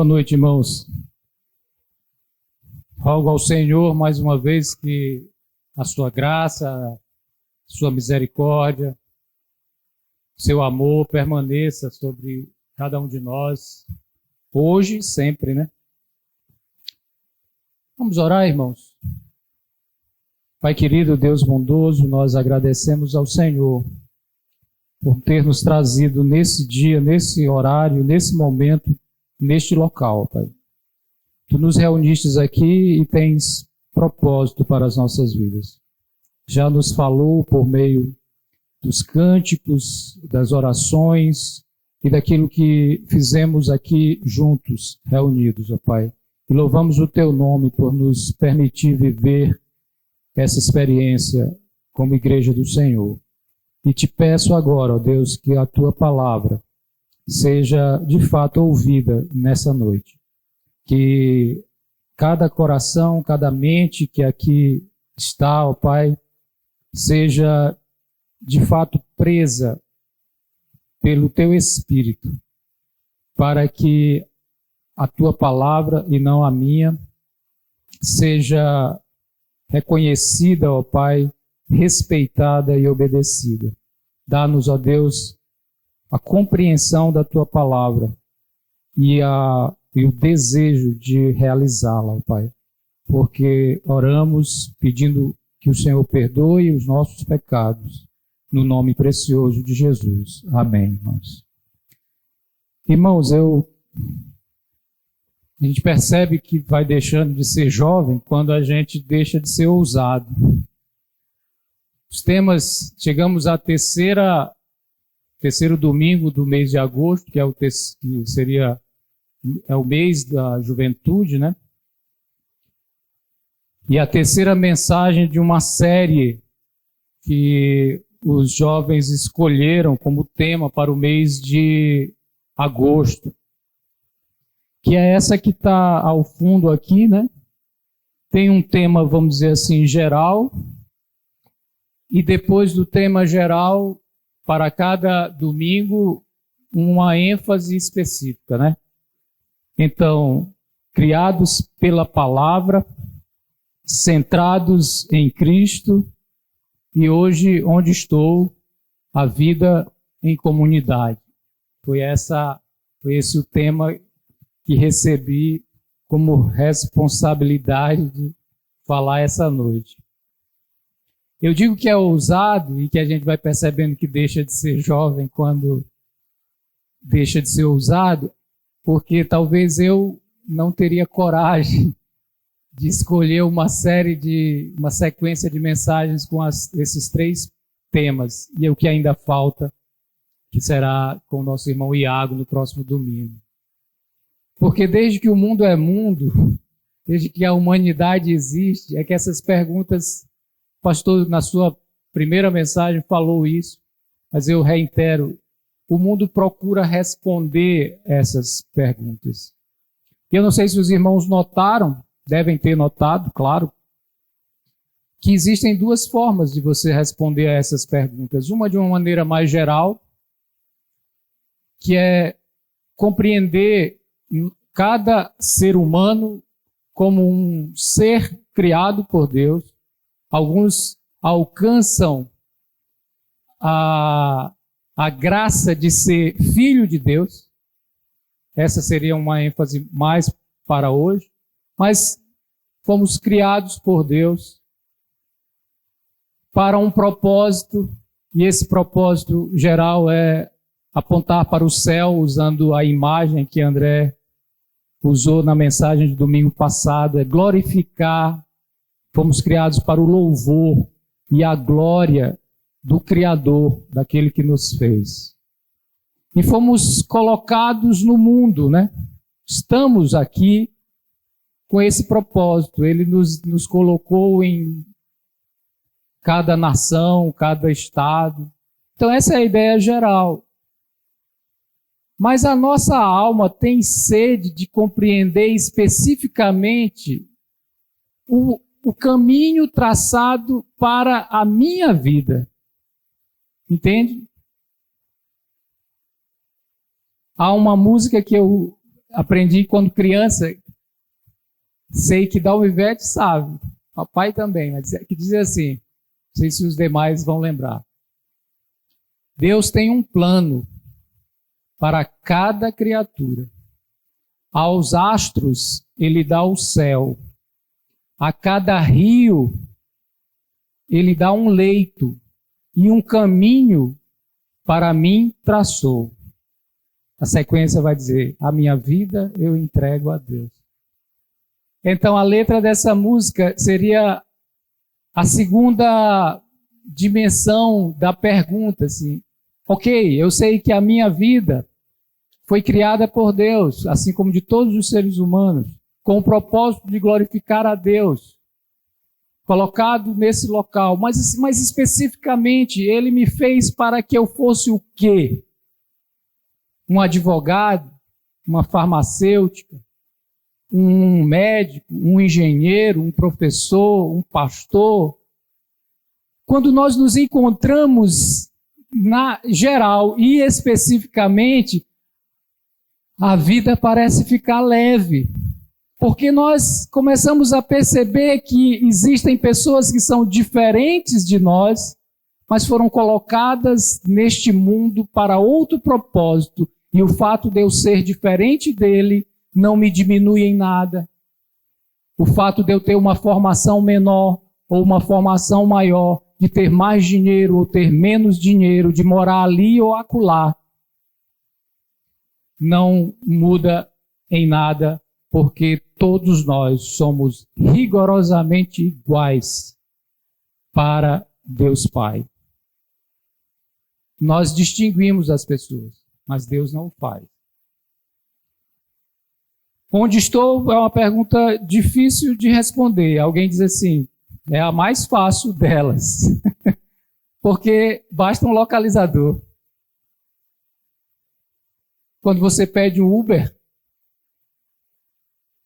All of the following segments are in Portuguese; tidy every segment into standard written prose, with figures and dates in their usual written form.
Boa noite, irmãos. Rogo ao Senhor mais uma vez que a sua graça, a sua misericórdia, seu amor permaneça sobre cada um de nós, hoje e sempre, né? Vamos orar, irmãos. Pai querido, Deus bondoso, nós agradecemos ao Senhor por ter nos trazido nesse dia, nesse horário, nesse momento, neste local, Pai. Tu nos reunistes aqui e tens propósito para as nossas vidas. Já nos falou por meio dos cânticos, das orações e daquilo que fizemos aqui juntos, reunidos, ó Pai. E louvamos o Teu nome por nos permitir viver essa experiência como igreja do Senhor. E te peço agora, ó Deus, que a Tua palavra seja de fato ouvida nessa noite. Que cada coração, cada mente que aqui está, ó Pai, seja de fato presa pelo Teu Espírito, para que a Tua palavra e não a minha seja reconhecida, ó Pai, respeitada e obedecida. Dá-nos, ó Deus, a compreensão da Tua palavra e o desejo de realizá-la, ó Pai. Porque oramos pedindo que o Senhor perdoe os nossos pecados, no nome precioso de Jesus. Amém, irmãos. Irmãos, a gente percebe que vai deixando de ser jovem quando a gente deixa de ser ousado. Os temas, chegamos à terceiro domingo do mês de agosto, que é o mês da juventude, né? E a terceira mensagem de uma série que os jovens escolheram como tema para o mês de agosto, que é essa que está ao fundo aqui, né? Tem um tema, vamos dizer assim, geral, e depois do tema geral, para cada domingo, uma ênfase específica, né? Então, criados pela palavra, centrados em Cristo, e hoje, onde estou, a vida em comunidade. Foi esse o tema que recebi como responsabilidade de falar essa noite. Eu digo que é ousado e que a gente vai percebendo que deixa de ser jovem quando deixa de ser ousado, porque talvez eu não teria coragem de escolher uma sequência de mensagens com esses 3 temas, e o que ainda falta, que será com o nosso irmão Iago no próximo domingo. Porque desde que o mundo é mundo, desde que a humanidade existe, é que essas perguntas, o pastor na sua primeira mensagem falou isso, mas eu reitero, o mundo procura responder essas perguntas. Eu não sei se os irmãos notaram, devem ter notado, claro, que existem 2 formas de você responder a essas perguntas. Uma de uma maneira mais geral, que é compreender cada ser humano como um ser criado por Deus. Alguns alcançam a graça de ser filho de Deus. Essa seria uma ênfase mais para hoje. Mas fomos criados por Deus para um propósito, e esse propósito geral é apontar para o céu, usando a imagem que André usou na mensagem do domingo passado, é glorificar. Fomos criados para o louvor e a glória do Criador, daquele que nos fez. E fomos colocados no mundo, né? Estamos aqui com esse propósito. Ele nos colocou em cada nação, cada estado. Então essa é a ideia geral. Mas a nossa alma tem sede de compreender especificamente o caminho traçado para a minha vida. Entende? Há uma música que eu aprendi quando criança, sei que Dalmivete sabe, papai também, mas que diz assim, não sei se os demais vão lembrar. Deus tem um plano para cada criatura. Aos astros ele dá o céu. A cada rio ele dá um leito e um caminho para mim traçou. A sequência vai dizer, a minha vida eu entrego a Deus. Então a letra dessa música seria a segunda dimensão da pergunta, assim. Ok, eu sei que a minha vida foi criada por Deus, assim como de todos os seres humanos, com o propósito de glorificar a Deus, colocado nesse local. Mas especificamente, Ele me fez para que eu fosse o quê? Um advogado, uma farmacêutica, um médico, um engenheiro, um professor, um pastor. Quando nós nos encontramos na geral e especificamente, a vida parece ficar leve, porque nós começamos a perceber que existem pessoas que são diferentes de nós, mas foram colocadas neste mundo para outro propósito, e o fato de eu ser diferente dele não me diminui em nada. O fato de eu ter uma formação menor ou uma formação maior, de ter mais dinheiro ou ter menos dinheiro, de morar ali ou acolá, não muda em nada, porque todos nós somos rigorosamente iguais para Deus Pai. Nós distinguimos as pessoas, mas Deus não faz. Onde estou é uma pergunta difícil de responder. Alguém diz assim, é a mais fácil delas, porque basta um localizador. Quando você pede um Uber,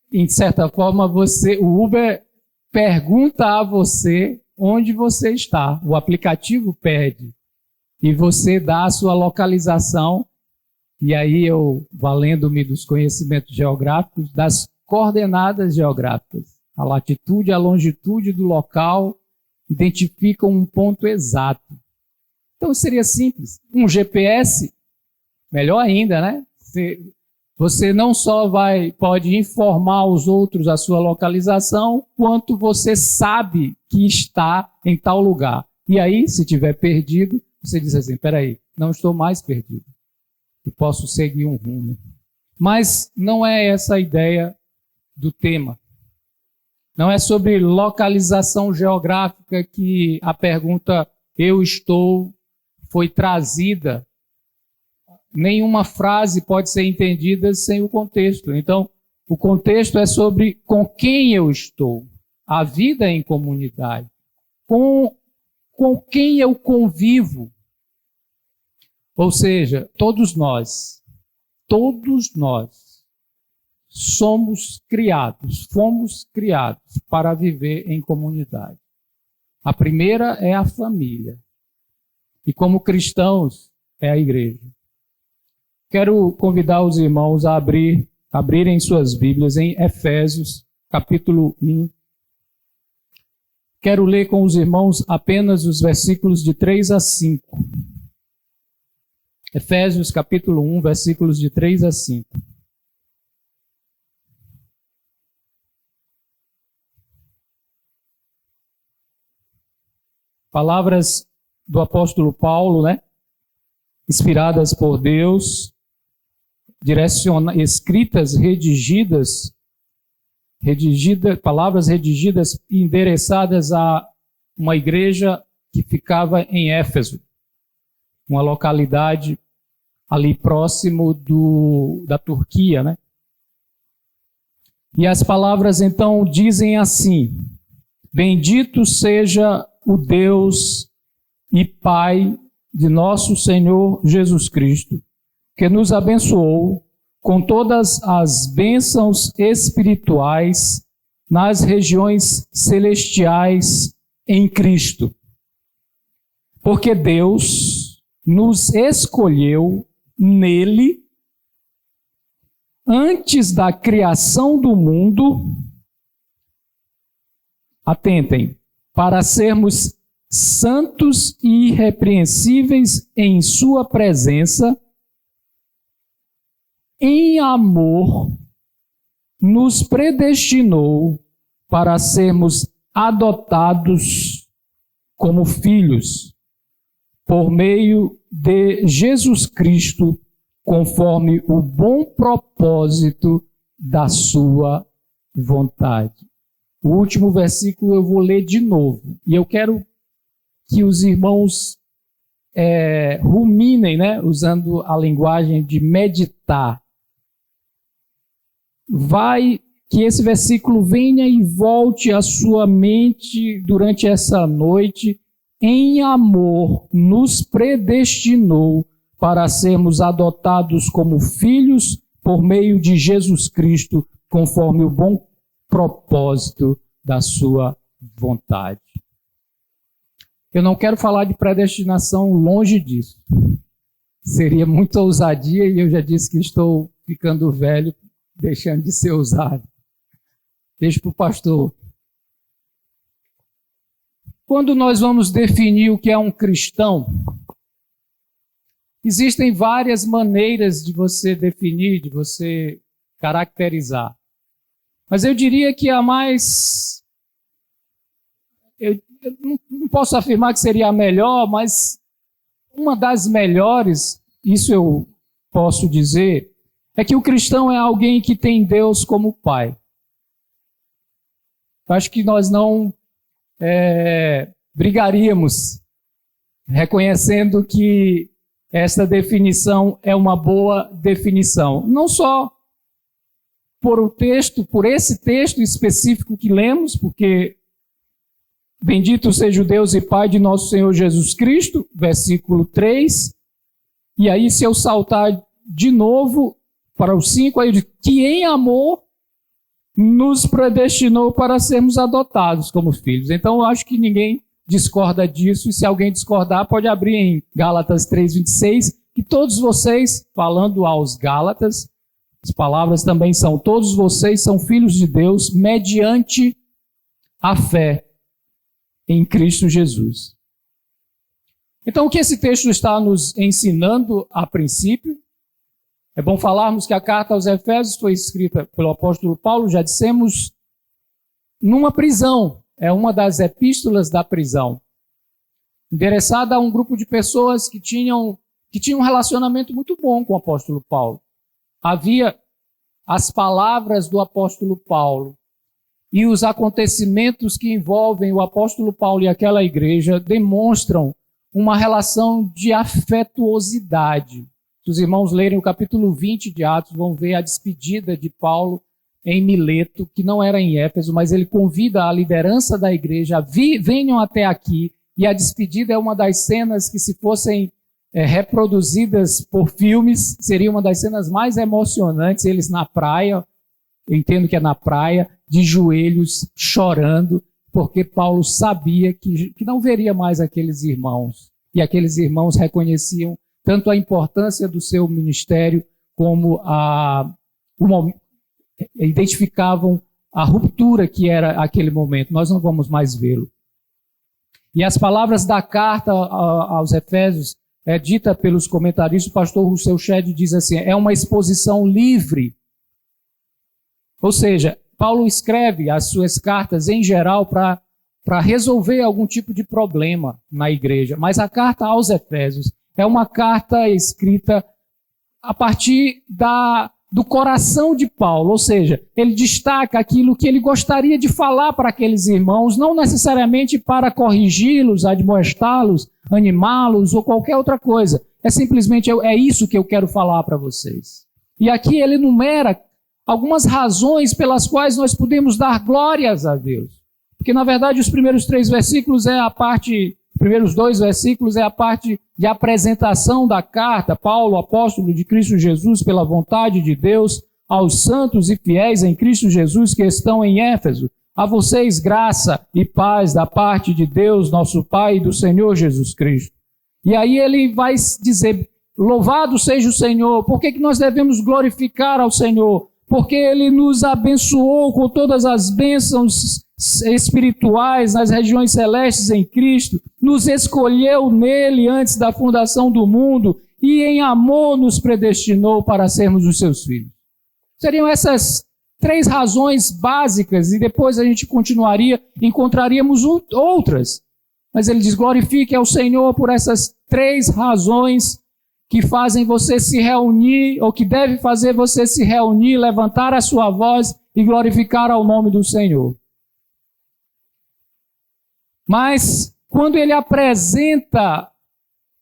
em certa forma, o Uber pergunta a você onde você está. O aplicativo pede. E você dá a sua localização. E aí eu, valendo-me dos conhecimentos geográficos, das coordenadas geográficas. A latitude e a longitude do local identificam um ponto exato. Então seria simples. Um GPS... Melhor ainda, né? Você não só pode informar os outros a sua localização, quanto você sabe que está em tal lugar. E aí, se tiver perdido, você diz assim, peraí, não estou mais perdido. Eu posso seguir um rumo. Mas não é essa a ideia do tema. Não é sobre localização geográfica que a pergunta eu estou foi trazida. Nenhuma frase pode ser entendida sem o contexto. Então, o contexto é sobre com quem eu estou, a vida em comunidade, com quem eu convivo. Ou seja, todos nós fomos criados para viver em comunidade. A primeira é a família. E como cristãos, é a igreja. Quero convidar os irmãos a abrirem suas Bíblias em Efésios, capítulo 1. Quero ler com os irmãos apenas os versículos de 3 a 5. Efésios, capítulo 1, versículos de 3 a 5. Palavras do apóstolo Paulo, né? Inspiradas por Deus, escritas, palavras redigidas e endereçadas a uma igreja que ficava em Éfeso, uma localidade ali próximo da Turquia, né? E as palavras então dizem assim: bendito seja o Deus e Pai de nosso Senhor Jesus Cristo, que nos abençoou com todas as bênçãos espirituais nas regiões celestiais em Cristo. Porque Deus nos escolheu nele antes da criação do mundo, atentem, para sermos santos e irrepreensíveis em sua presença, em amor, nos predestinou para sermos adotados como filhos, por meio de Jesus Cristo, conforme o bom propósito da sua vontade. O último versículo eu vou ler de novo, e eu quero que os irmãos ruminem, né, usando a linguagem de meditar. Que esse versículo venha e volte à sua mente durante essa noite. Em amor nos predestinou para sermos adotados como filhos por meio de Jesus Cristo, conforme o bom propósito da sua vontade. Eu não quero falar de predestinação, longe disso. Seria muita ousadia e eu já disse que estou ficando velho, deixando de ser ousado. Deixa para o pastor. Quando nós vamos definir o que é um cristão, existem várias maneiras de você definir, de você caracterizar. Mas eu diria que a mais... Eu não posso afirmar que seria a melhor, mas uma das melhores, isso eu posso dizer, é que o cristão é alguém que tem Deus como Pai. Eu acho que nós não brigaríamos reconhecendo que esta definição é uma boa definição. Não só por esse texto específico que lemos, porque bendito seja o Deus e Pai de nosso Senhor Jesus Cristo, versículo 3. E aí, se eu saltar de novo para o 5, aí diz que em amor nos predestinou para sermos adotados como filhos. Então, eu acho que ninguém discorda disso, e se alguém discordar, pode abrir em Gálatas 3:26, que todos vocês, falando aos Gálatas, as palavras também são, todos vocês são filhos de Deus mediante a fé em Cristo Jesus. Então, o que esse texto está nos ensinando a princípio? É bom falarmos que a carta aos Efésios foi escrita pelo apóstolo Paulo, já dissemos, numa prisão. É uma das epístolas da prisão, endereçada a um grupo de pessoas que tinham um relacionamento muito bom com o apóstolo Paulo. Havia as palavras do apóstolo Paulo e os acontecimentos que envolvem o apóstolo Paulo e aquela igreja demonstram uma relação de afetuosidade. Se os irmãos lerem o capítulo 20 de Atos, vão ver a despedida de Paulo em Mileto, que não era em Éfeso, mas ele convida a liderança da igreja, venham até aqui, e a despedida é uma das cenas que, se fossem reproduzidas por filmes, seria uma das cenas mais emocionantes, eles na praia, eu entendo que é na praia, de joelhos, chorando, porque Paulo sabia que não veria mais aqueles irmãos, e aqueles irmãos reconheciam tanto a importância do seu ministério, como identificavam a ruptura que era aquele momento. Nós não vamos mais vê-lo. E as palavras da carta aos Efésios, dita pelos comentaristas, o pastor Rousseau Shedd diz assim, é uma exposição livre. Ou seja, Paulo escreve as suas cartas em geral para resolver algum tipo de problema na igreja. Mas a carta aos Efésios é uma carta escrita a partir do coração de Paulo, ou seja, ele destaca aquilo que ele gostaria de falar para aqueles irmãos, não necessariamente para corrigi-los, admoestá-los, animá-los ou qualquer outra coisa. É simplesmente, é isso que eu quero falar para vocês. E aqui ele enumera algumas razões pelas quais nós podemos dar glórias a Deus. Porque, na verdade, os primeiros 3 versículos os primeiros 2 versículos é a parte de apresentação da carta. Paulo, apóstolo de Cristo Jesus, pela vontade de Deus, aos santos e fiéis em Cristo Jesus que estão em Éfeso. A vocês graça e paz da parte de Deus, nosso Pai, e do Senhor Jesus Cristo. E aí ele vai dizer, louvado seja o Senhor. Por que nós devemos glorificar ao Senhor? Porque Ele nos abençoou com todas as bênçãos espirituais nas regiões celestes em Cristo, nos escolheu nele antes da fundação do mundo e em amor nos predestinou para sermos os seus filhos. Seriam essas 3 razões básicas e depois a gente encontraríamos outras. Mas ele diz, glorifique ao Senhor por essas 3 razões que fazem você se reunir, ou que deve fazer você se reunir, levantar a sua voz e glorificar ao nome do Senhor. Mas, quando ele apresenta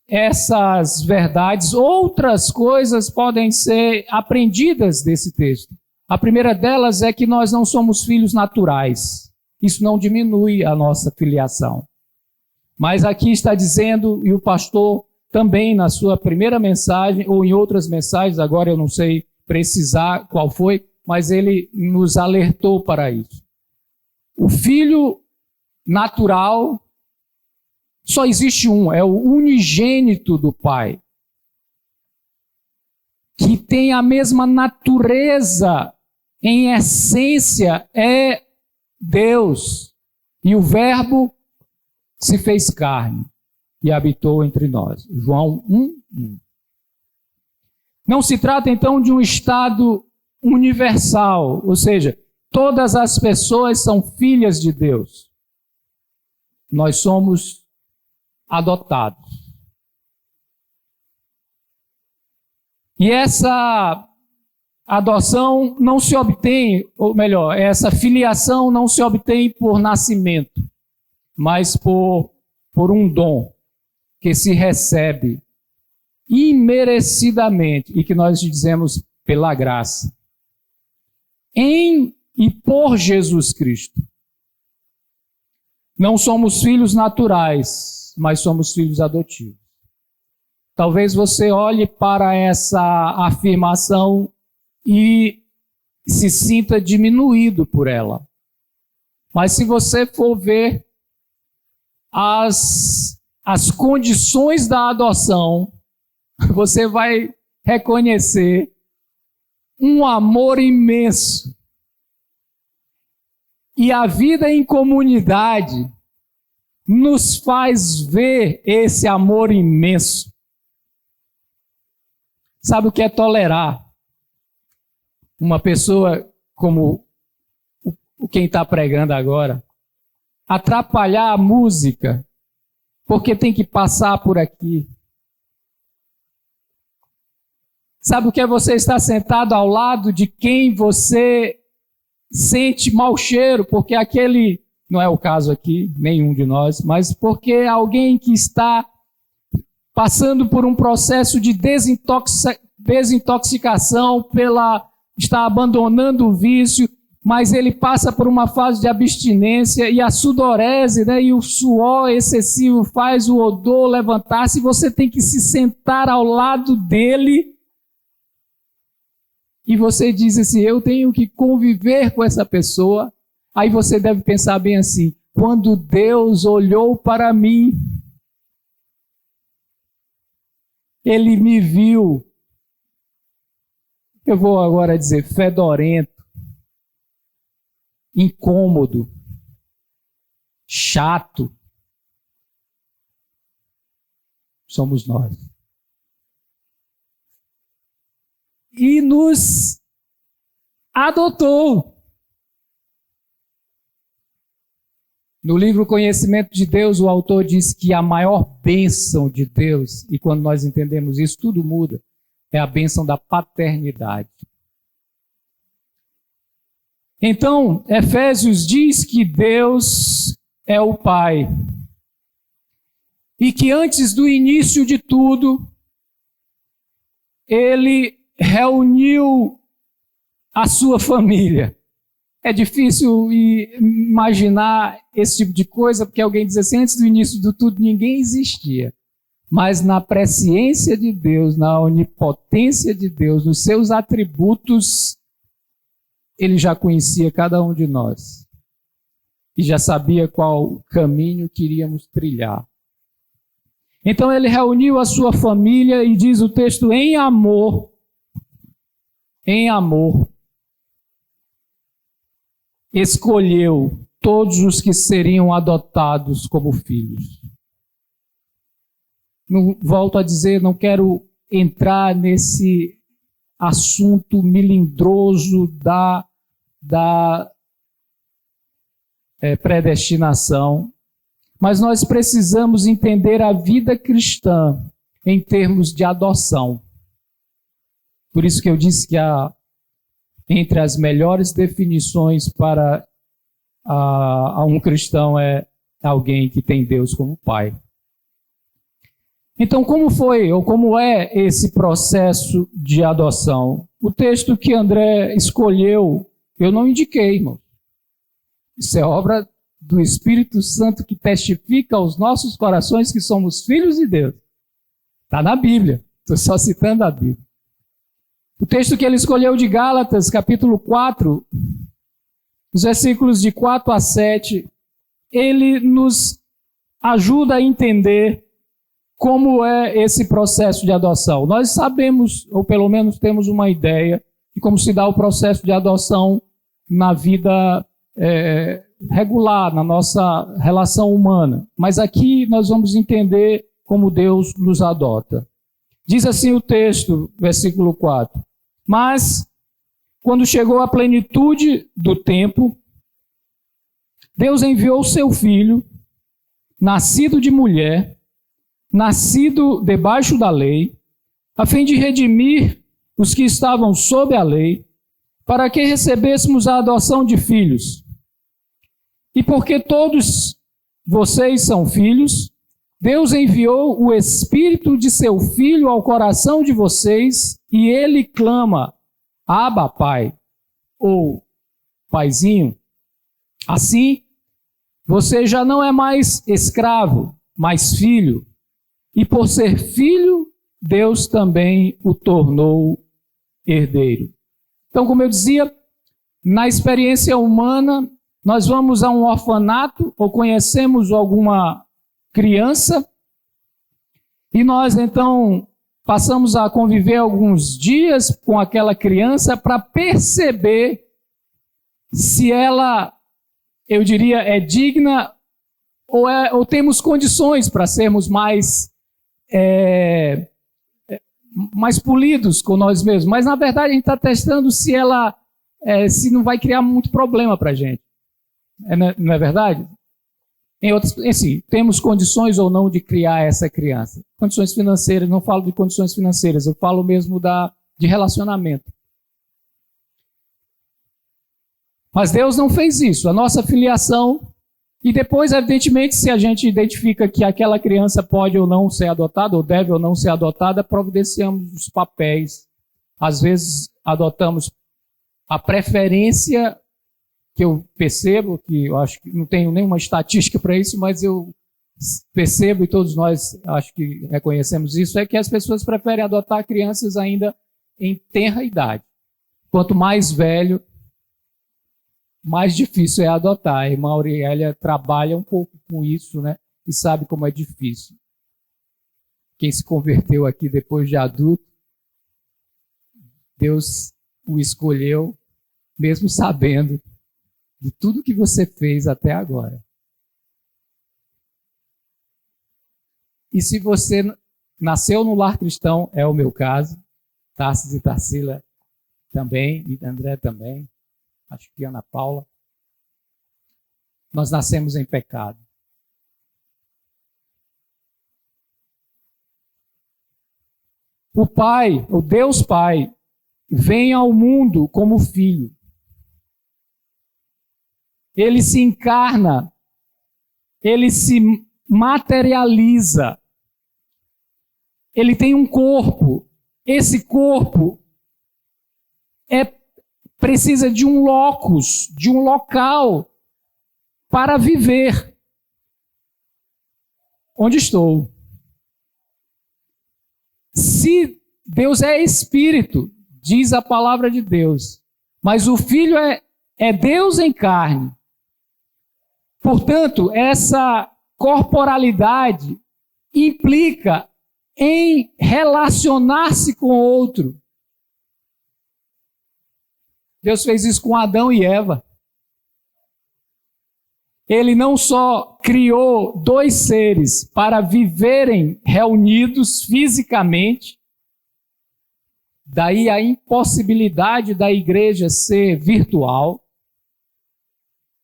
essas verdades, outras coisas podem ser aprendidas desse texto. A primeira delas é que nós não somos filhos naturais. Isso não diminui a nossa filiação. Mas aqui está dizendo, e o pastor também na sua primeira mensagem, ou em outras mensagens, agora eu não sei precisar qual foi, mas ele nos alertou para isso. O filho natural, só existe um, é o unigênito do Pai, que tem a mesma natureza, em essência, é Deus. E o Verbo se fez carne e habitou entre nós. João 1:1. Não se trata então de um estado universal, ou seja, todas as pessoas são filhas de Deus. Nós somos adotados. E essa adoção não se obtém, ou melhor, essa filiação não se obtém por nascimento, mas por um dom que se recebe imerecidamente e que nós dizemos pela graça, em e por Jesus Cristo. Não somos filhos naturais, mas somos filhos adotivos. Talvez você olhe para essa afirmação e se sinta diminuído por ela. Mas se você for ver as condições da adoção, você vai reconhecer um amor imenso. E a vida em comunidade nos faz ver esse amor imenso. Sabe o que é tolerar? Uma pessoa como quem está pregando agora, atrapalhar a música, porque tem que passar por aqui. Sabe o que é você estar sentado ao lado de quem você sente mau cheiro, porque aquele, não é o caso aqui, nenhum de nós, mas porque alguém que está passando por um processo de desintoxicação, está abandonando o vício, mas ele passa por uma fase de abstinência e a sudorese, né, e o suor excessivo faz o odor levantar-se, você tem que se sentar ao lado dele e você diz assim, eu tenho que conviver com essa pessoa. Aí você deve pensar bem assim, quando Deus olhou para mim, Ele me viu, eu vou agora dizer, fedorento, incômodo, chato. Somos nós. E nos adotou. No livro Conhecimento de Deus, o autor diz que a maior bênção de Deus, e quando nós entendemos isso, tudo muda, é a bênção da paternidade. Então, Efésios diz que Deus é o Pai. E que antes do início de tudo, Ele reuniu a sua família. É difícil imaginar esse tipo de coisa, porque alguém diz assim, antes do início de tudo ninguém existia. Mas na presciência de Deus, na onipotência de Deus, nos seus atributos, Ele já conhecia cada um de nós. E já sabia qual caminho queríamos trilhar. Então ele reuniu a sua família e diz o texto, em amor, escolheu todos os que seriam adotados como filhos. Não, volto a dizer, não quero entrar nesse assunto melindroso da predestinação, mas nós precisamos entender a vida cristã em termos de adoção. Por isso que eu disse que entre as melhores definições para um cristão é alguém que tem Deus como pai. Então, como foi ou como é esse processo de adoção? O texto que André escolheu, eu não indiquei, irmão. Isso é obra do Espírito Santo que testifica aos nossos corações que somos filhos de Deus. Está na Bíblia. Estou só citando a Bíblia. O texto que ele escolheu de Gálatas, capítulo 4, os versículos de 4 a 7, ele nos ajuda a entender como é esse processo de adoção. Nós sabemos, ou pelo menos temos uma ideia, de como se dá o processo de adoção na vida regular, na nossa relação humana. Mas aqui nós vamos entender como Deus nos adota. Diz assim o texto, versículo 4. Mas, quando chegou a plenitude do tempo, Deus enviou seu filho, nascido de mulher, nascido debaixo da lei, a fim de redimir os que estavam sob a lei, para que recebêssemos a adoção de filhos. E porque todos vocês são filhos, Deus enviou o Espírito de seu Filho ao coração de vocês e ele clama, Abba, Pai, ou Paizinho. Assim, você já não é mais escravo, mas filho. E por ser filho, Deus também o tornou herdeiro. Então, como eu dizia, na experiência humana, nós vamos a um orfanato ou conhecemos alguma criança e nós, então, passamos a conviver alguns dias com aquela criança para perceber se ela, eu diria, é digna ou temos condições para sermos mais polidos com nós mesmos. Mas, na verdade, a gente está testando se ela se não vai criar muito problema para a gente. Não é verdade? Assim, temos condições ou não de criar essa criança. Condições financeiras, não falo de condições financeiras, eu falo mesmo de relacionamento. Mas Deus não fez isso. A nossa filiação, e depois, evidentemente, se a gente identifica que aquela criança pode ou não ser adotada, ou deve ou não ser adotada, providenciamos os papéis. Às vezes, adotamos a preferência, que eu percebo, que eu acho que não tenho nenhuma estatística para isso, mas eu percebo, e todos nós acho que reconhecemos isso, é que as pessoas preferem adotar crianças ainda em tenra idade. Quanto mais velho, mais difícil é adotar. A irmã Aurielia trabalha um pouco com isso, né? E sabe como é difícil. Quem se converteu aqui depois de adulto, Deus o escolheu, mesmo sabendo de tudo que você fez até agora. E se você nasceu no lar cristão, é o meu caso, Tarsis e Tarsila também, e André também, acho que Ana Paula, nós nascemos em pecado. O Pai, o Deus Pai, vem ao mundo como filho. Ele se encarna, ele se materializa. Ele tem um corpo. Esse corpo precisa de um locus, de um local para viver. Onde estou? Se Deus é espírito, diz a palavra de Deus, mas o Filho é Deus em carne. Portanto, essa corporalidade implica em relacionar-se com o outro. Deus fez isso com Adão e Eva. Ele não só criou dois seres para viverem reunidos fisicamente, daí a impossibilidade da igreja ser virtual,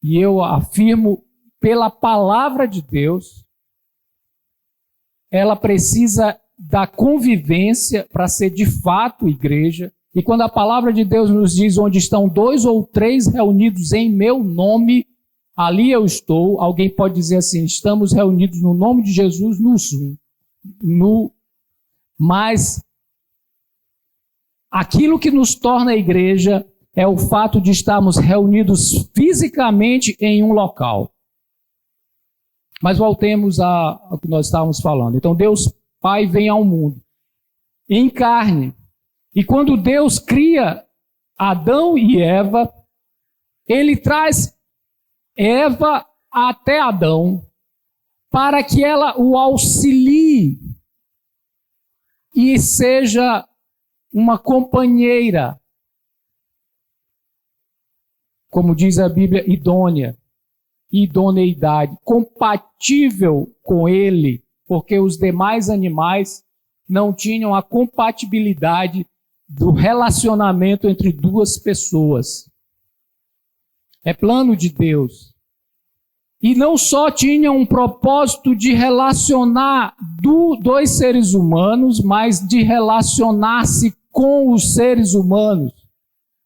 e eu afirmo pela palavra de Deus, ela precisa da convivência para ser de fato igreja. E quando a palavra de Deus nos diz onde estão 2 ou 3 reunidos em meu nome, ali eu estou. Alguém pode dizer assim, estamos reunidos no nome de Jesus no Zoom. Mas aquilo que nos torna igreja é o fato de estarmos reunidos fisicamente em um local. Mas voltemos ao que nós estávamos falando. Então Deus Pai vem ao mundo em carne. E quando Deus cria Adão e Eva, Ele traz Eva até Adão para que ela o auxilie e seja uma companheira, como diz a Bíblia, idônea, idoneidade, compatível com ele, porque os demais animais não tinham a compatibilidade do relacionamento entre duas pessoas. É plano de Deus. E não só tinha um propósito de relacionar dois seres humanos, mas de relacionar-se com os seres humanos.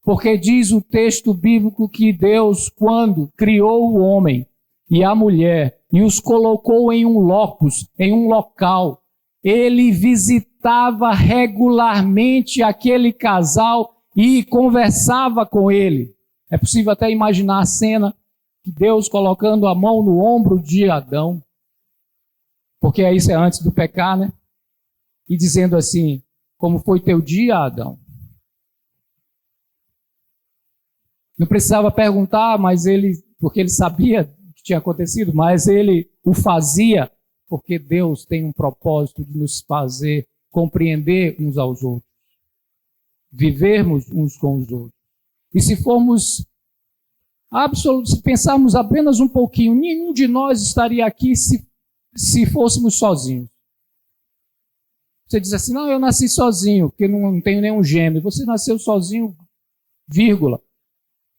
Porque diz o texto bíblico que Deus, quando criou o homem e a mulher e os colocou em um locus, em um local, Ele visitava regularmente aquele casal e conversava com ele. É possível até imaginar a cena de Deus colocando a mão no ombro de Adão, porque isso é antes do pecar, né? E dizendo assim, como foi teu dia, Adão? Não precisava perguntar, mas porque ele sabia o que tinha acontecido, mas ele o fazia, porque Deus tem um propósito de nos fazer compreender uns aos outros, vivermos uns com os outros. E se se pensarmos apenas um pouquinho, nenhum de nós estaria aqui se fôssemos sozinhos. Você diz assim, não, eu nasci sozinho, porque não tenho nenhum gêmeo. Você nasceu sozinho, vírgula.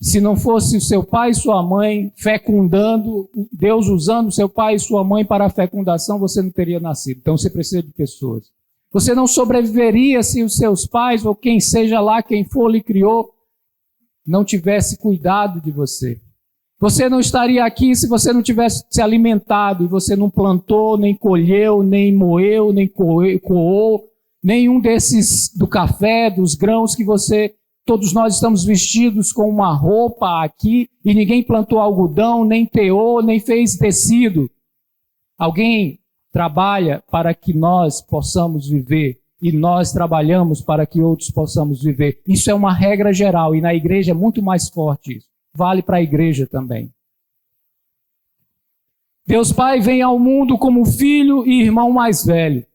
Se não fosse o seu pai e sua mãe fecundando, Deus usando seu pai e sua mãe para a fecundação, você não teria nascido. Então você precisa de pessoas. Você não sobreviveria se os seus pais, ou quem seja lá, quem for lhe criou, não tivesse cuidado de você. Você não estaria aqui se você não tivesse se alimentado, e você não plantou, nem colheu, nem moeu, nem coou, nenhum desses do café, dos grãos que todos nós estamos vestidos com uma roupa aqui, e ninguém plantou algodão, nem teou, nem fez tecido. Alguém trabalha para que nós possamos viver, e nós trabalhamos para que outros possamos viver. Isso é uma regra geral, e na igreja é muito mais forte isso. Vale para a igreja também. Deus Pai vem ao mundo como filho e irmão mais velho.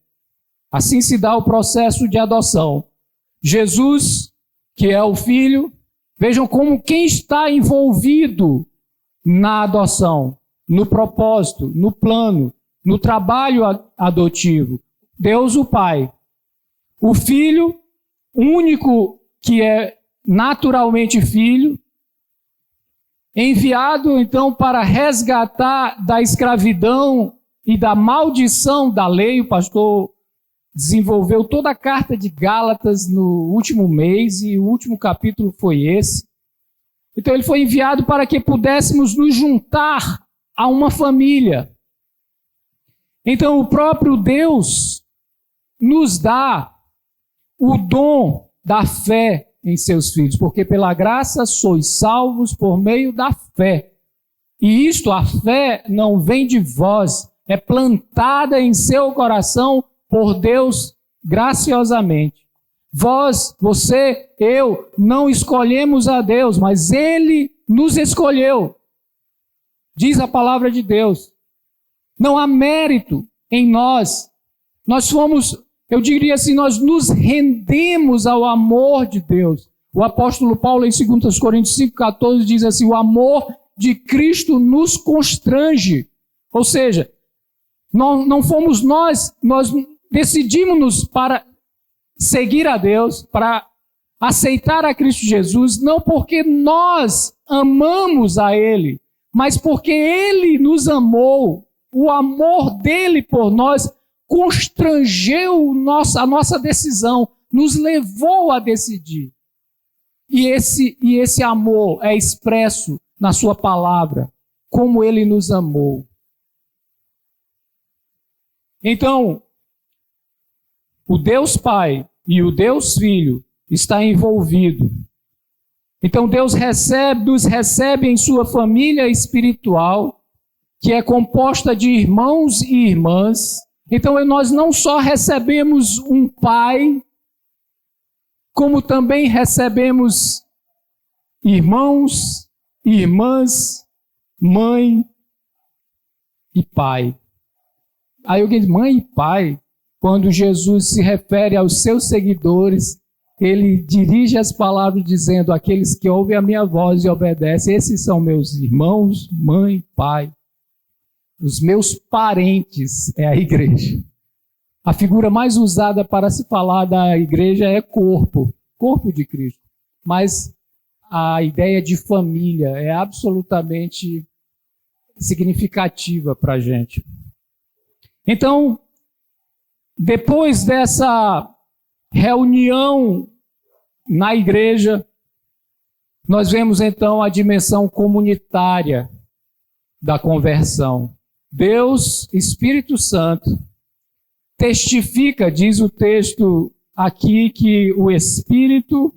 Assim se dá o processo de adoção. Jesus, que é o filho, vejam como quem está envolvido na adoção, no propósito, no plano, no trabalho adotivo. Deus o Pai. O Filho, único que é naturalmente filho, enviado então para resgatar da escravidão e da maldição da lei. O pastor desenvolveu toda a carta de Gálatas no último mês, e o último capítulo foi esse. Então ele foi enviado para que pudéssemos nos juntar a uma família. Então o próprio Deus nos dá o dom da fé em seus filhos, porque pela graça sois salvos por meio da fé. E isto, a fé, não vem de vós, é plantada em seu coração por Deus graciosamente. Vós, você, eu, não escolhemos a Deus, mas Ele nos escolheu. Diz a palavra de Deus. Não há mérito em nós, Nós fomos, eu diria assim, nós nos rendemos ao amor de Deus. O apóstolo Paulo, em 2 Coríntios 5,14, diz assim: o amor de Cristo nos constrange. Ou seja, não fomos nós decidimos-nos para seguir a Deus, para aceitar a Cristo Jesus, não porque nós amamos a Ele, mas porque Ele nos amou. O amor dele por nós constrangeu a nossa decisão, nos levou a decidir. E esse amor é expresso na sua palavra, como Ele nos amou. Então, o Deus Pai e o Deus Filho está envolvido. Então Deus nos recebe em sua família espiritual, que é composta de irmãos e irmãs. Então nós não só recebemos um pai, como também recebemos irmãos, irmãs, mãe e pai. Aí alguém diz, mãe e pai, quando Jesus se refere aos seus seguidores, ele dirige as palavras dizendo: aqueles que ouvem a minha voz e obedecem, esses são meus irmãos, mãe, pai. Os meus parentes é a igreja. A figura mais usada para se falar da igreja é corpo de Cristo. Mas a ideia de família é absolutamente significativa para a gente. Então, depois dessa reunião na igreja, nós vemos então a dimensão comunitária da conversão. Deus, Espírito Santo, testifica, diz o texto aqui, que o Espírito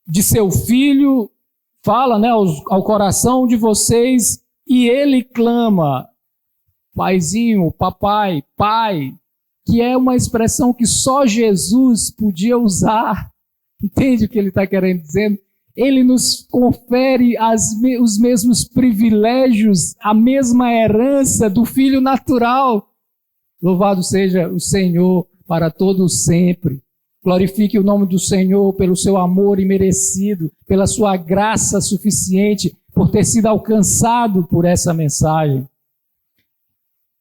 de seu Filho fala, né, ao coração de vocês, e ele clama, paizinho, papai, pai, que é uma expressão que só Jesus podia usar. Entende o que ele está querendo dizer? Ele nos confere os mesmos privilégios, a mesma herança do Filho natural. Louvado seja o Senhor para todos sempre. Glorifique o nome do Senhor pelo seu amor imerecido, pela sua graça suficiente, por ter sido alcançado por essa mensagem.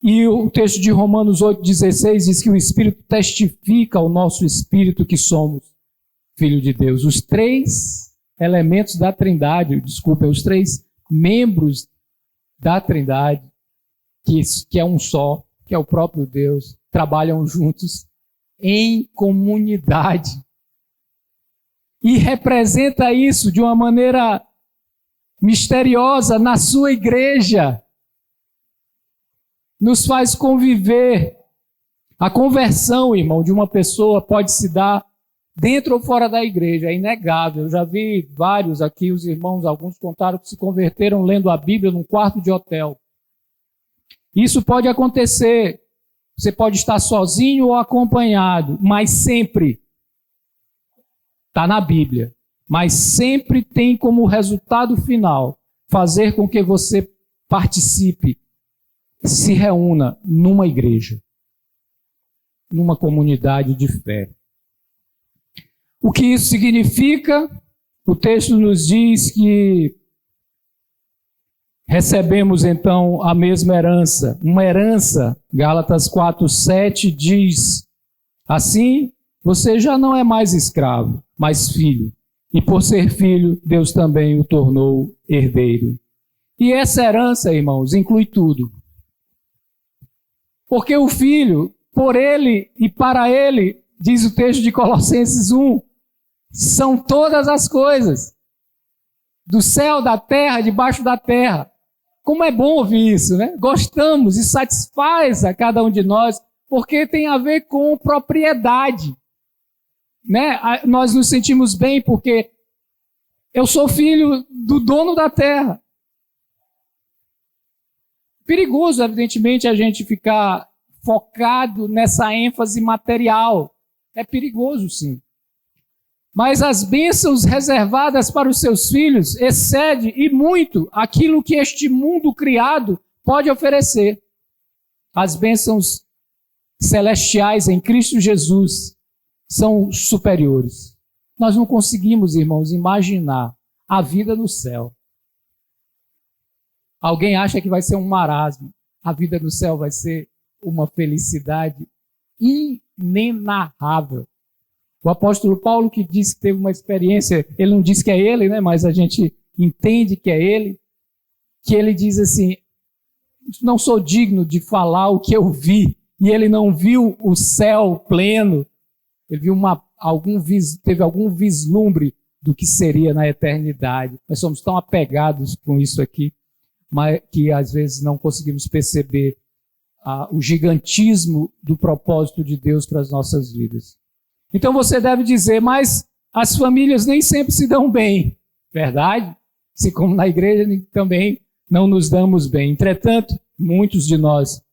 E o texto de Romanos 8,16 diz que o Espírito testifica ao nosso espírito que somos filhos de Deus. Os três elementos da Trindade, os três membros da Trindade, que é um só, que é o próprio Deus, trabalham juntos em comunidade. E representa isso de uma maneira misteriosa na sua igreja. Nos faz conviver. A conversão, irmão, de uma pessoa pode se dar dentro ou fora da igreja, é inegável. Eu já vi vários aqui, os irmãos, alguns contaram que se converteram lendo a Bíblia num quarto de hotel. Isso pode acontecer. Você pode estar sozinho ou acompanhado, mas sempre está na Bíblia. Mas sempre tem como resultado final fazer com que você participe, se reúna numa igreja, numa comunidade de fé. O que isso significa? O texto nos diz que recebemos então a mesma herança. Uma herança, Gálatas 4:7 diz: assim, você já não é mais escravo, mas filho. E por ser filho, Deus também o tornou herdeiro. E essa herança, irmãos, inclui tudo. Porque o filho, por ele e para ele, diz o texto de Colossenses 1, são todas as coisas. Do céu, da terra, debaixo da terra. Como é bom ouvir isso, né? Gostamos e satisfaz a cada um de nós, porque tem a ver com propriedade. Né? Nós nos sentimos bem porque eu sou filho do dono da terra. Perigoso, evidentemente, a gente ficar focado nessa ênfase material. É perigoso, sim. Mas as bênçãos reservadas para os seus filhos excede e muito aquilo que este mundo criado pode oferecer. as bênçãos celestiais em Cristo Jesus são superiores. Nós não conseguimos, irmãos, imaginar a vida no céu. Alguém acha que vai ser um marasmo. A vida no céu vai ser uma felicidade inenarrável. O apóstolo Paulo, que disse que teve uma experiência, ele não diz que é ele, né, mas a gente entende que é ele, que ele diz assim, não sou digno de falar o que eu vi, e ele não viu o céu pleno, ele viu teve algum vislumbre do que seria na eternidade. Nós somos tão apegados com isso aqui, mas que às vezes não conseguimos perceber o gigantismo do propósito de Deus para as nossas vidas. Então você deve dizer, mas as famílias nem sempre se dão bem, verdade? Assim como na igreja também não nos damos bem. Entretanto, muitos de nós,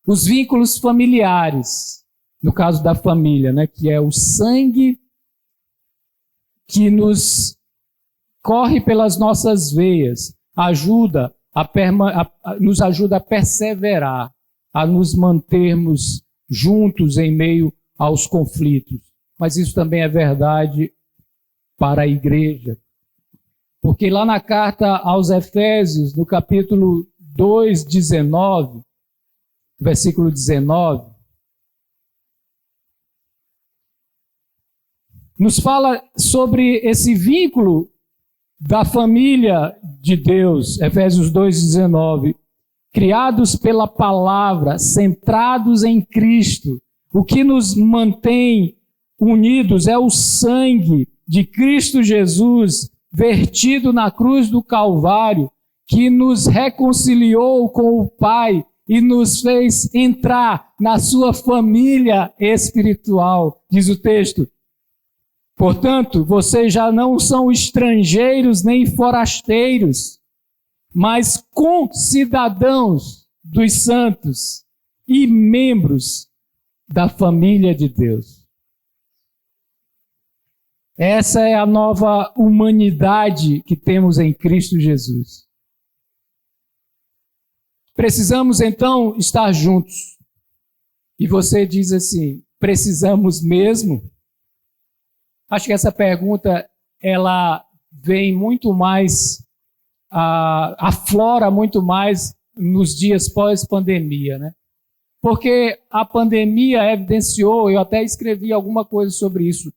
os vínculos familiares, no caso da família, né, que é o sangue que nos corre pelas nossas veias, nos ajuda a perseverar, a nos mantermos juntos em meio aos conflitos. Mas isso também é verdade para a igreja. Porque lá na carta aos Efésios, no capítulo 2, 19, versículo 19, nos fala sobre esse vínculo da família de Deus, Efésios 2,19, criados pela palavra, centrados em Cristo. O que nos mantém unidos é o sangue de Cristo Jesus, vertido na cruz do Calvário, que nos reconciliou com o Pai e nos fez entrar na sua família espiritual, diz o texto. Portanto, vocês já não são estrangeiros nem forasteiros, mas concidadãos dos santos e membros da família de Deus. Essa é a nova humanidade que temos em Cristo Jesus. Precisamos, então, estar juntos. E você diz assim, precisamos mesmo? Acho que essa pergunta, ela vem muito mais, aflora muito mais nos dias pós-pandemia, né? Porque a pandemia evidenciou, eu até escrevi alguma coisa sobre isso,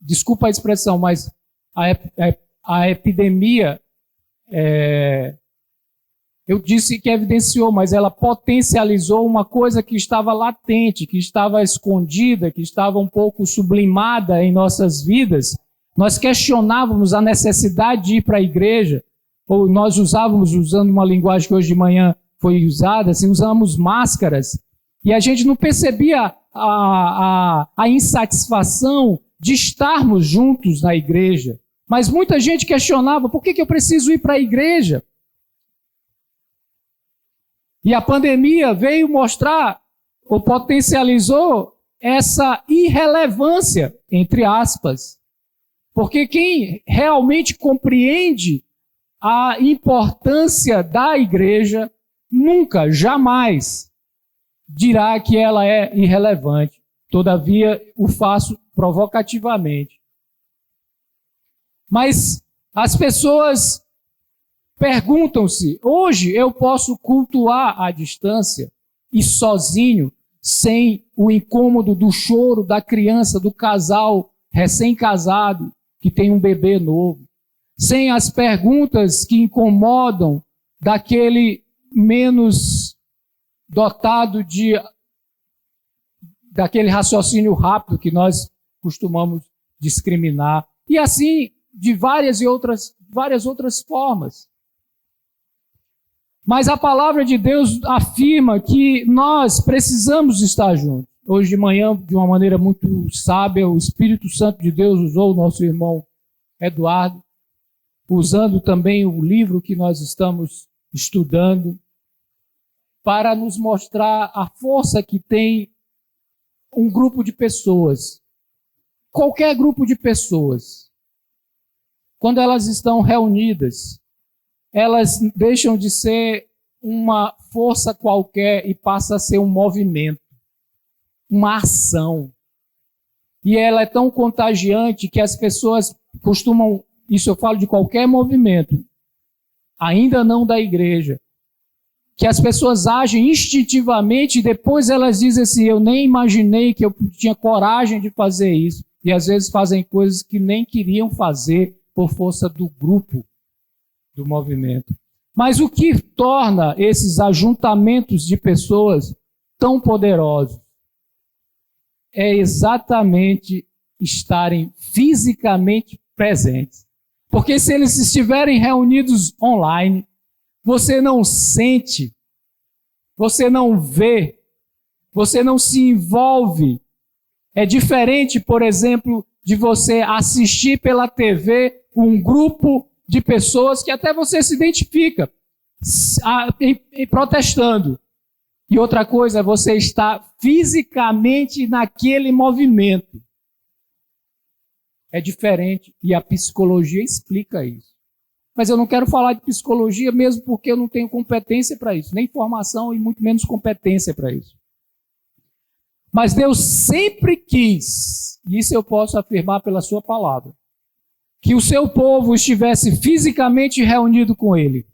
desculpa a expressão, mas a epidemia, eu disse que evidenciou, mas ela potencializou uma coisa que estava latente, que estava escondida, que estava um pouco sublimada em nossas vidas. Nós questionávamos a necessidade de ir para a igreja, ou nós usando uma linguagem que hoje de manhã foi usada, assim, usamos máscaras, e a gente não percebia a insatisfação de estarmos juntos na igreja. Mas muita gente questionava, por que eu preciso ir para a igreja? E a pandemia veio mostrar, ou potencializou, essa irrelevância, entre aspas. Porque quem realmente compreende a importância da igreja, nunca, jamais, dirá que ela é irrelevante. Todavia, o faço provocativamente. Mas as pessoas perguntam-se, hoje eu posso cultuar à distância e sozinho, sem o incômodo do choro da criança, do casal recém-casado que tem um bebê novo, sem as perguntas que incomodam daquele menos dotado daquele raciocínio rápido que nós costumamos discriminar, e assim de várias outras formas. Mas a palavra de Deus afirma que nós precisamos estar juntos. Hoje de manhã, de uma maneira muito sábia, o Espírito Santo de Deus usou o nosso irmão Eduardo, usando também o livro que nós estamos estudando, para nos mostrar a força que tem um grupo de pessoas, qualquer grupo de pessoas. Quando elas estão reunidas, elas deixam de ser uma força qualquer e passa a ser um movimento, uma ação. E ela é tão contagiante que as pessoas costumam, isso eu falo de qualquer movimento, ainda não da igreja, que as pessoas agem instintivamente e depois elas dizem assim, eu nem imaginei que eu tinha coragem de fazer isso. E às vezes fazem coisas que nem queriam fazer por força do grupo, do movimento. Mas o que torna esses ajuntamentos de pessoas tão poderosos é exatamente estarem fisicamente presentes. Porque se eles estiverem reunidos online, você não sente, você não vê, você não se envolve. É diferente, por exemplo, de você assistir pela TV um grupo de pessoas que até você se identifica protestando. E outra coisa é você estar fisicamente naquele movimento. É diferente e a psicologia explica isso. Mas eu não quero falar de psicologia mesmo porque eu não tenho competência para isso, nem formação e muito menos competência para isso. Mas Deus sempre quis, e isso eu posso afirmar pela sua palavra, que o seu povo estivesse fisicamente reunido com ele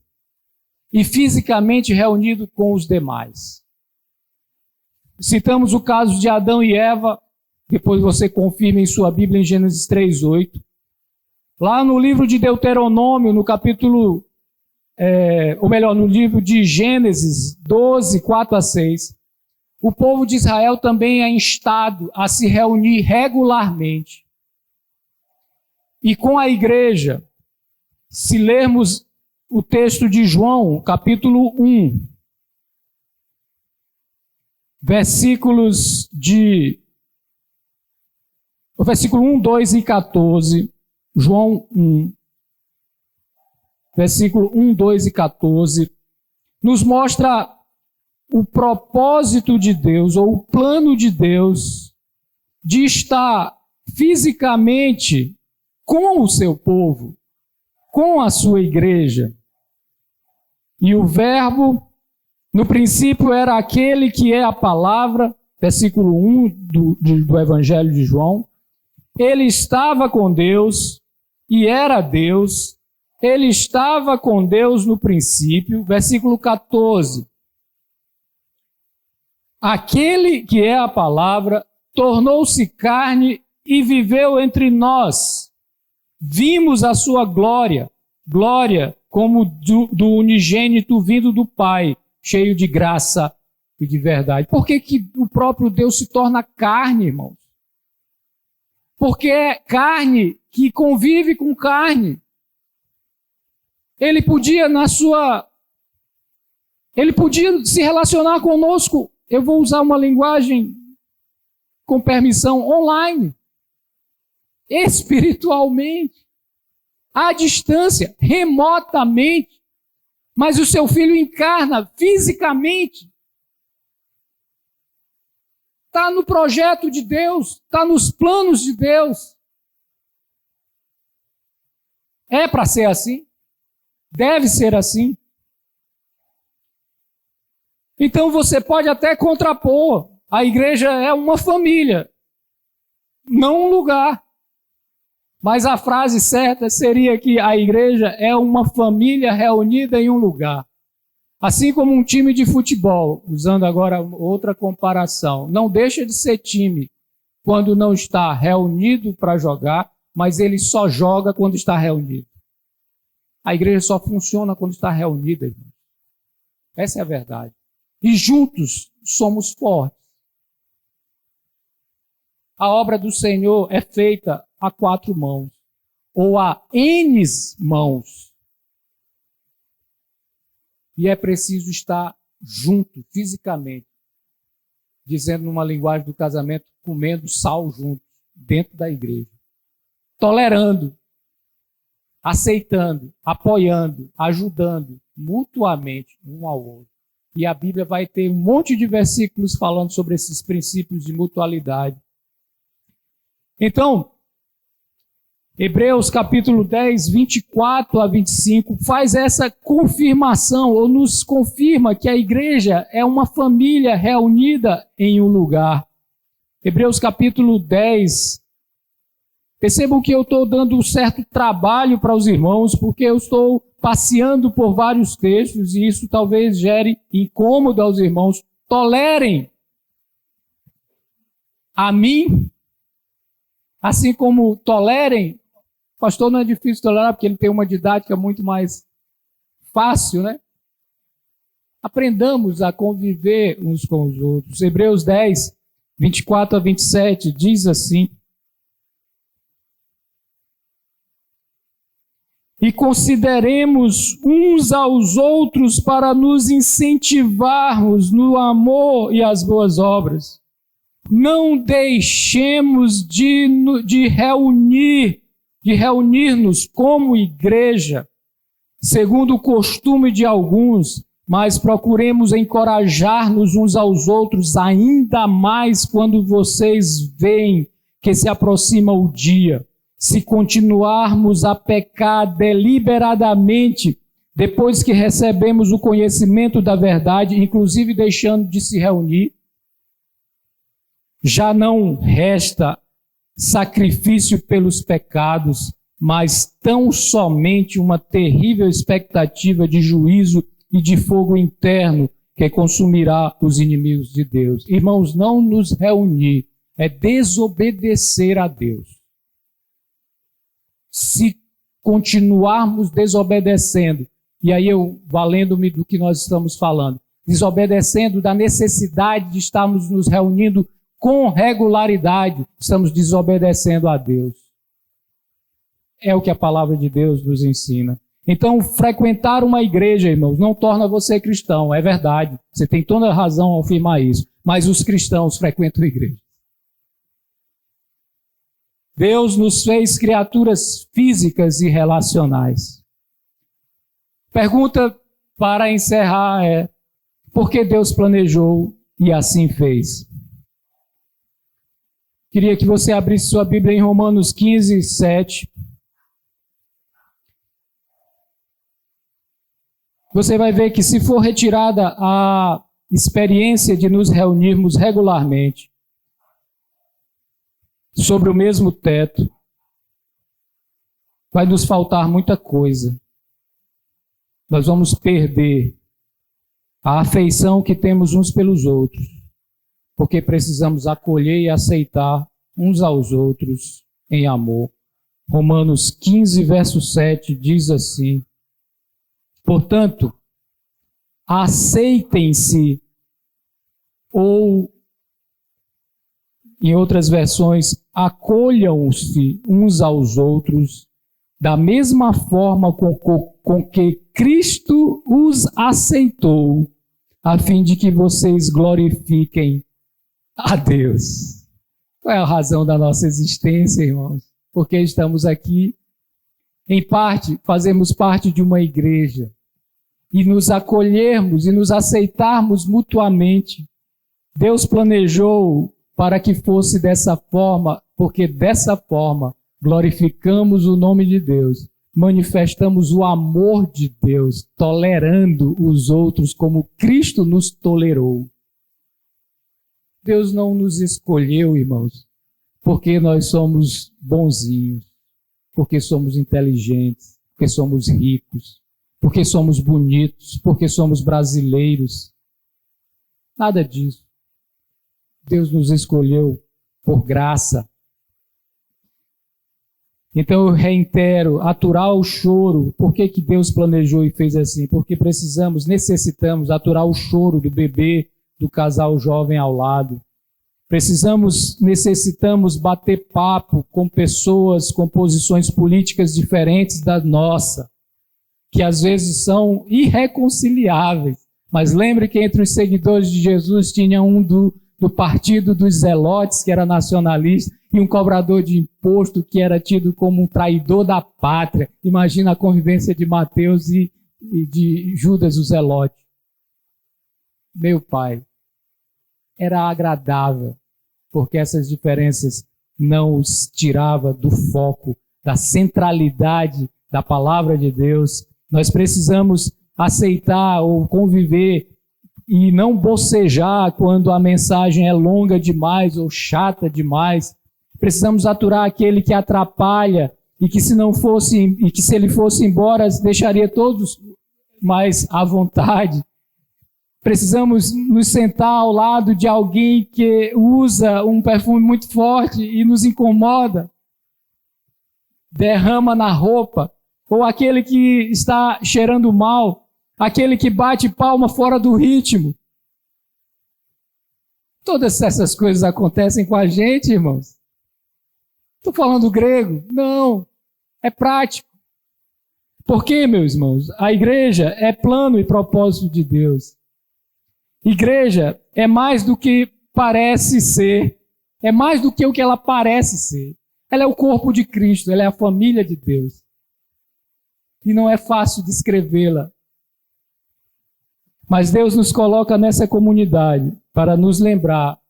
e fisicamente reunido com os demais. Citamos o caso de Adão e Eva, depois você confirma em sua Bíblia em Gênesis 3:8. Lá no livro de Deuteronômio, no capítulo, no livro de Gênesis 12, 4-6, o povo de Israel também é instado a se reunir regularmente. E com a igreja, se lermos o texto de João, capítulo 1, versículo 1, 2 e 14, João 1, versículo 1, 2 e 14, nos mostra o propósito de Deus, ou o plano de Deus, de estar fisicamente com o seu povo, com a sua igreja. E o verbo, no princípio, era aquele que é a palavra, versículo 1 do Evangelho de João. Ele estava com Deus e era Deus. Ele estava com Deus no princípio, versículo 14. Aquele que é a palavra tornou-se carne e viveu entre nós. Vimos a sua glória, glória como do unigênito vindo do Pai, cheio de graça e de verdade. Por que o próprio Deus se torna carne, irmãos? Porque é carne que convive com carne. Ele podia se relacionar conosco. Eu vou usar uma linguagem com permissão online, espiritualmente, à distância, remotamente, mas o seu filho encarna fisicamente. Está no projeto de Deus, está nos planos de Deus. É para ser assim, deve ser assim. Então você pode até contrapor. A igreja é uma família, não um lugar. Mas a frase certa seria que a igreja é uma família reunida em um lugar. Assim como um time de futebol, usando agora outra comparação, não deixa de ser time quando não está reunido para jogar, mas ele só joga quando está reunido. A igreja só funciona quando está reunida, irmão. Essa é a verdade. E juntos somos fortes. A obra do Senhor é feita a 4 mãos, ou a N mãos. E é preciso estar junto, fisicamente, dizendo numa linguagem do casamento, comendo sal juntos, dentro da igreja. Tolerando, aceitando, apoiando, ajudando, mutuamente, um ao outro. E a Bíblia vai ter um monte de versículos falando sobre esses princípios de mutualidade. Então, Hebreus capítulo 10, 24 a 25, faz essa confirmação, ou nos confirma que a igreja é uma família reunida em um lugar. Hebreus capítulo 10, percebam que eu estou dando um certo trabalho para os irmãos, porque eu estou passeando por vários textos, e isso talvez gere incômodo aos irmãos. Tolerem a mim, assim como tolerem. Pastor, não é difícil tolerar, porque ele tem uma didática muito mais fácil, né? Aprendamos a conviver uns com os outros. Hebreus 10, 24 a 27, diz assim: e consideremos uns aos outros para nos incentivarmos no amor e as boas obras. Não deixemos de reunir-nos como igreja, segundo o costume de alguns, mas procuremos encorajar-nos uns aos outros, ainda mais quando vocês veem que se aproxima o dia. Se continuarmos a pecar deliberadamente, depois que recebemos o conhecimento da verdade, inclusive deixando de se reunir, já não resta sacrifício pelos pecados, mas tão somente uma terrível expectativa de juízo e de fogo interno que consumirá os inimigos de Deus. Irmãos, não nos reunir é desobedecer a Deus. Se continuarmos desobedecendo, e aí eu valendo-me do que nós estamos falando, desobedecendo da necessidade de estarmos nos reunindo com regularidade, estamos desobedecendo a Deus. É o que a palavra de Deus nos ensina. Então, frequentar uma igreja, irmãos, não torna você cristão, é verdade. Você tem toda a razão ao afirmar isso. Mas os cristãos frequentam a igreja. Deus nos fez criaturas físicas e relacionais. Pergunta para encerrar é: por que Deus planejou e assim fez? Queria que você abrisse sua Bíblia em Romanos 15, 7. Você vai ver que se for retirada a experiência de nos reunirmos regularmente sobre o mesmo teto, vai nos faltar muita coisa. Nós vamos perder a afeição que temos uns pelos outros, porque precisamos acolher e aceitar uns aos outros em amor. Romanos 15, verso 7 diz assim: portanto, aceitem-se, ou, em outras versões, acolham-se uns aos outros, da mesma forma com que Cristo os aceitou, a fim de que vocês glorifiquem a Deus. Qual é a razão da nossa existência, irmãos? Porque estamos aqui, em parte, fazemos parte de uma igreja, e nos acolhermos e nos aceitarmos mutuamente. Deus planejou para que fosse dessa forma, porque dessa forma glorificamos o nome de Deus, manifestamos o amor de Deus, tolerando os outros como Cristo nos tolerou. Deus não nos escolheu, irmãos, porque nós somos bonzinhos, porque somos inteligentes, porque somos ricos, porque somos bonitos, porque somos brasileiros. Nada disso. Deus nos escolheu por graça. Então eu reitero, aturar o choro. Por que Deus planejou e fez assim? Porque necessitamos aturar o choro do bebê, do casal jovem ao lado. Necessitamos bater papo com pessoas com posições políticas diferentes da nossa, que às vezes são irreconciliáveis. Mas lembre que entre os seguidores de Jesus tinha um do partido dos Zelotes, que era nacionalista, e um cobrador de imposto, que era tido como um traidor da pátria. Imagina a convivência de Mateus e de Judas o Zelote. Meu pai, era agradável, porque essas diferenças não os tirava do foco, da centralidade da palavra de Deus. Nós precisamos aceitar ou conviver e não bocejar quando a mensagem é longa demais ou chata demais. Precisamos aturar aquele que atrapalha e que se ele fosse embora, deixaria todos mais à vontade. Precisamos nos sentar ao lado de alguém que usa um perfume muito forte e nos incomoda, derrama na roupa, ou aquele que está cheirando mal, aquele que bate palma fora do ritmo. Todas essas coisas acontecem com a gente, irmãos. Estou falando grego? Não, é prático. Por quê, meus irmãos? A igreja é plano e propósito de Deus. Igreja é mais do que parece ser. É mais do que o que ela parece ser. Ela é o corpo de Cristo, ela é a família de Deus. E não é fácil descrevê-la. Mas Deus nos coloca nessa comunidade para nos lembrar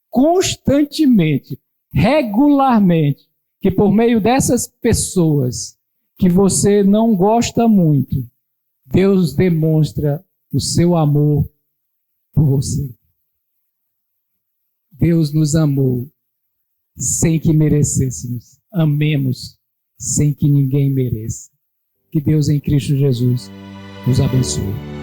constantemente, regularmente, que por meio dessas pessoas que você não gosta muito, Deus demonstra o seu amor por você. Deus nos amou sem que merecêssemos. Amemos sem que ninguém mereça. Que Deus em Cristo Jesus nos abençoe.